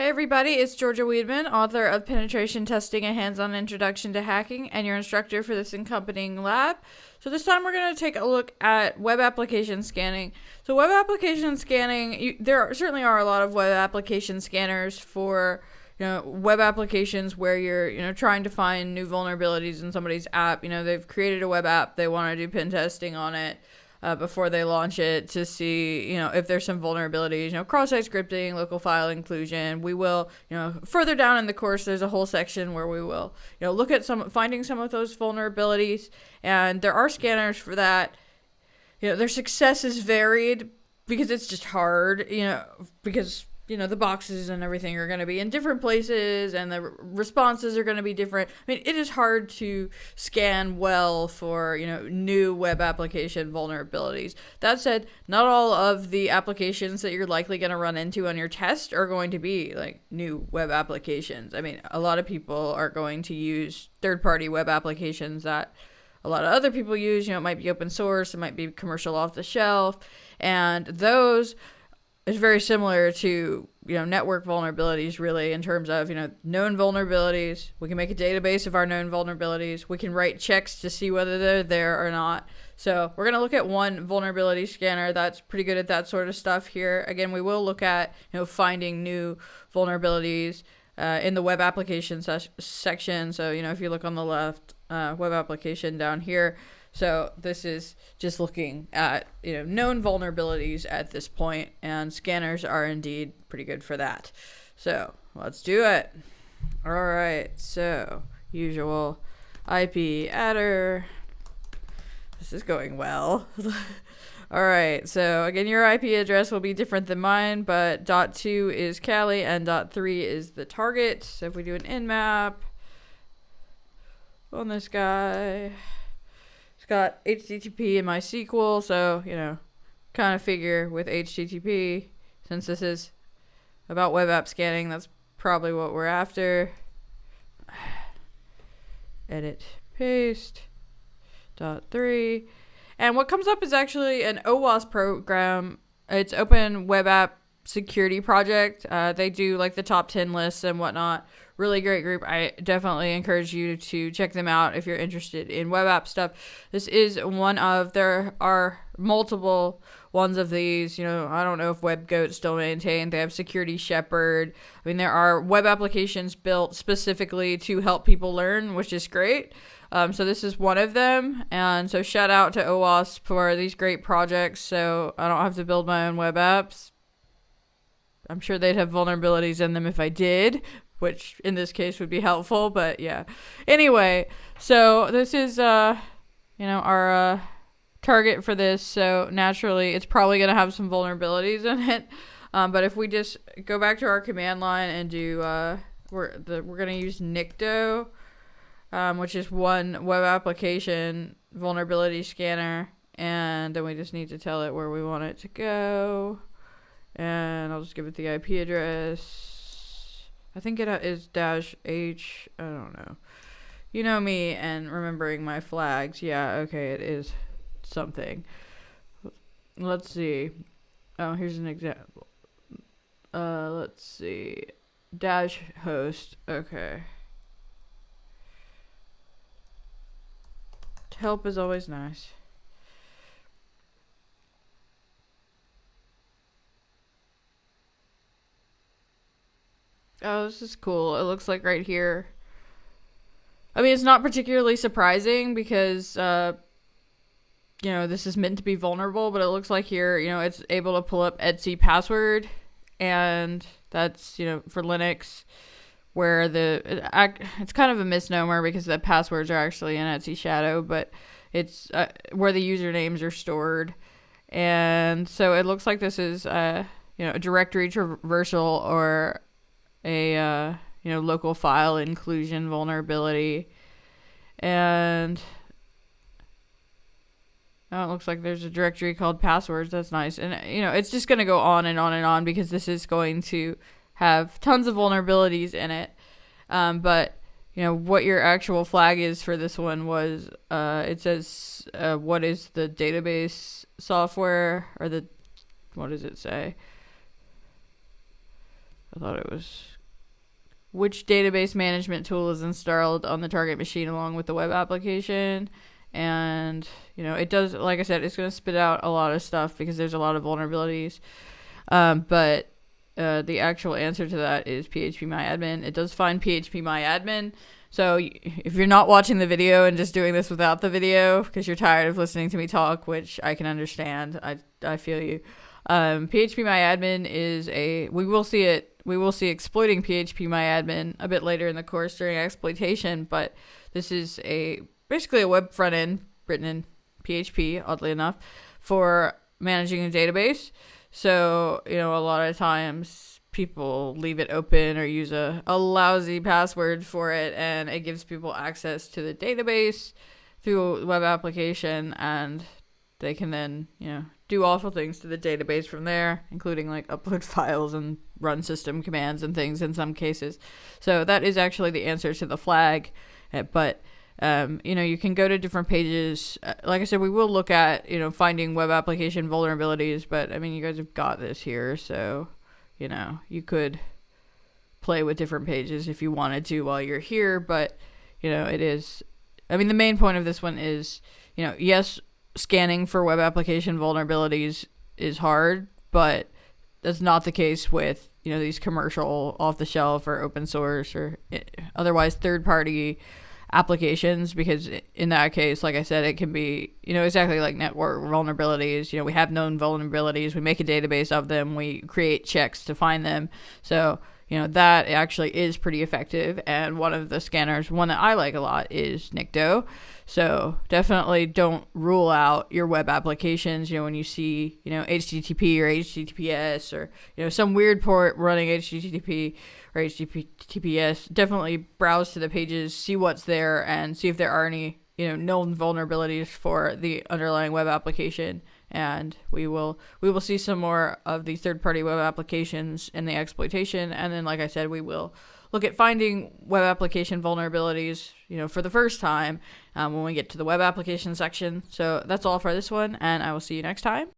Hey everybody, it's Georgia Weidman, author of Penetration Testing, a hands-on introduction to hacking, and your instructor for this accompanying lab. So this time we're going to take a look at web application scanning. So web application scanning, certainly are a lot of web application scanners for web applications where you're trying to find new vulnerabilities in somebody's app. They've created a web app, they want to do pen testing on it. Before they launch it to see, if there's some vulnerabilities, cross-site scripting, local file inclusion. We will, further down in the course, there's a whole section where we will, look at finding some of those vulnerabilities. And there are scanners for that. Their success is varied because it's just hard, because the boxes and everything are going to be in different places and the responses are going to be different. I mean, it is hard to scan well for, new web application vulnerabilities. That said, not all of the applications that you're likely going to run into on your test are going to be like new web applications. I mean, a lot of people are going to use third-party web applications that a lot of other people use. It might be open source, it might be commercial off the shelf, and those is very similar to, network vulnerabilities, really, in terms of, known vulnerabilities. We can make a database of our known vulnerabilities. We can write checks to see whether they're there or not. So we're going to look at one vulnerability scanner that's pretty good at that sort of stuff here. Again, we will look at, finding new vulnerabilities in the web application section. So, if you look on the left, web application down here. So this is just looking at, known vulnerabilities at this point, and scanners are indeed pretty good for that. So let's do it. All right. So usual IP adder. This is going well. All right. So again, your IP address will be different than mine, but .2 is Cali and .3 is the target. So if we do an nmap on this guy, got HTTP in MySQL, so, kind of figure with HTTP, since this is about web app scanning, that's probably what we're after. Edit, paste, .3. And what comes up is actually an OWASP program. It's Open Web App Security Project. They do like the top 10 lists and whatnot. Really great group. I definitely encourage you to check them out if you're interested in web app stuff. This is one of, there are multiple ones of these. I don't know if WebGoat's still maintained. They have Security Shepherd. I mean, there are web applications built specifically to help people learn, which is great. So this is one of them. And so shout out to OWASP for these great projects, so I don't have to build my own web apps. I'm sure they'd have vulnerabilities in them if I did, which in this case would be helpful, but yeah. Anyway, so this is, our target for this. So naturally, it's probably going to have some vulnerabilities in it. But if we just go back to our command line and do, we're going to use Nikto, which is one web application vulnerability scanner. And then we just need to tell it where we want it to go. And I'll just give it the IP address. I think it is -H. I don't know. You know me and remembering my flags. Yeah, okay, it is something. Let's see. Oh, here's an example. Let's see. -host. Okay. Help is always nice. Oh, this is cool. It looks like right here. I mean, it's not particularly surprising because, this is meant to be vulnerable, but it looks like here, it's able to pull up Etsy password, and that's, for Linux, where it's kind of a misnomer because the passwords are actually in Etsy Shadow, but it's where the usernames are stored. And so it looks like this is, a directory traversal or a local file inclusion vulnerability. And it looks like there's a directory called passwords. That's nice. And it's just going to go on and on and on because this is going to have tons of vulnerabilities in it. But what your actual flag is for this one was, it says, what is the database software, or what does it say? I thought it was which database management tool is installed on the target machine along with the web application. And, it does, like I said, it's going to spit out a lot of stuff because there's a lot of vulnerabilities. But the actual answer to that is phpMyAdmin. It does find phpMyAdmin. So if you're not watching the video and just doing this without the video because you're tired of listening to me talk, which I can understand, I feel you. phpMyAdmin is we will see exploiting phpMyAdmin a bit later in the course during exploitation, but this is basically a web front end written in PHP, oddly enough, for managing a database. So, a lot of times people leave it open or use a lousy password for it, and it gives people access to the database through a web application, and they can then, do awful things to the database from there, including like upload files and run system commands and things in some cases. So that is actually the answer to the flag. But, you can go to different pages. Like I said, we will look at, finding web application vulnerabilities, but you guys have got this here. So, you could play with different pages if you wanted to while you're here. But, it is, the main point of this one is, yes, scanning for web application vulnerabilities is hard, but that's not the case with, these commercial off-the-shelf or open source or otherwise third-party applications, because in that case, like I said, it can be, exactly like network vulnerabilities. We have known vulnerabilities, we make a database of them, we create checks to find them. So, that actually is pretty effective. And one of the scanners, one that I like a lot, is Nikto. So definitely don't rule out your web applications, when you see, HTTP or HTTPS or, some weird port running HTTP or HTTPS. Definitely browse to the pages, see what's there, and see if there are any, known vulnerabilities for the underlying web application. And we will see some more of these third-party web applications in the exploitation. And then, like I said, we will look at finding web application vulnerabilities, for the first time when we get to the web application section. So that's all for this one, and I will see you next time.